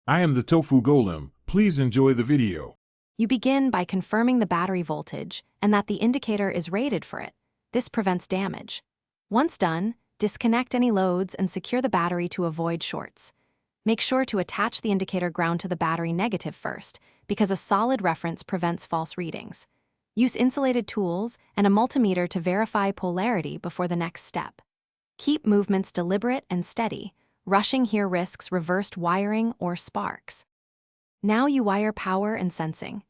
I am the Tofu Golem. Please enjoy the video. You begin by confirming the battery voltage and that the indicator is rated for it. This prevents damage. Once done, disconnect any loads and secure the battery to avoid shorts. Make sure to attach the indicator ground to the battery negative first, because a solid reference prevents false readings. Use insulated tools and a multimeter to verify polarity before the next step. Keep movements deliberate and steady. Rushing here risks reversed wiring or sparks. Now you wire power and sensing.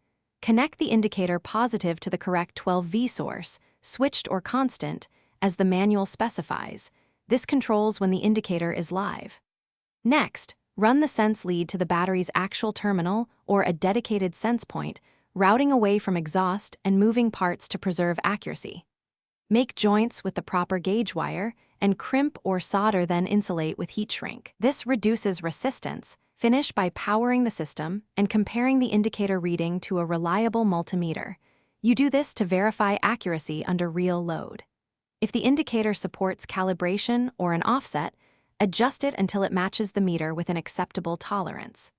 Connect the indicator positive to the correct 12V source, switched or constant, as the manual specifies. This controls when the indicator is live. Next, run the sense lead to the battery's actual terminal or a dedicated sense point, routing away from exhaust and moving parts to preserve accuracy. Make joints with the proper gauge wire and crimp or solder, then insulate with heat shrink. This reduces resistance. Finish by powering the system and comparing the indicator reading to a reliable multimeter. You do this to verify accuracy under real load. If the indicator supports calibration or an offset, adjust it until it matches the meter with an acceptable tolerance.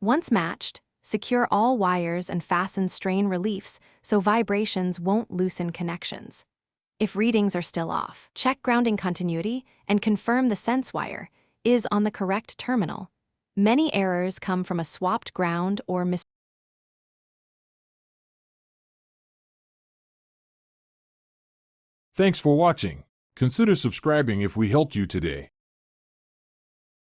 Once matched, secure all wires and fasten strain reliefs so vibrations won't loosen connections. If readings are still off, check grounding continuity and confirm the sense wire is on the correct terminal. Many errors come from a swapped ground or Thanks for watching. Consider subscribing if we helped you today.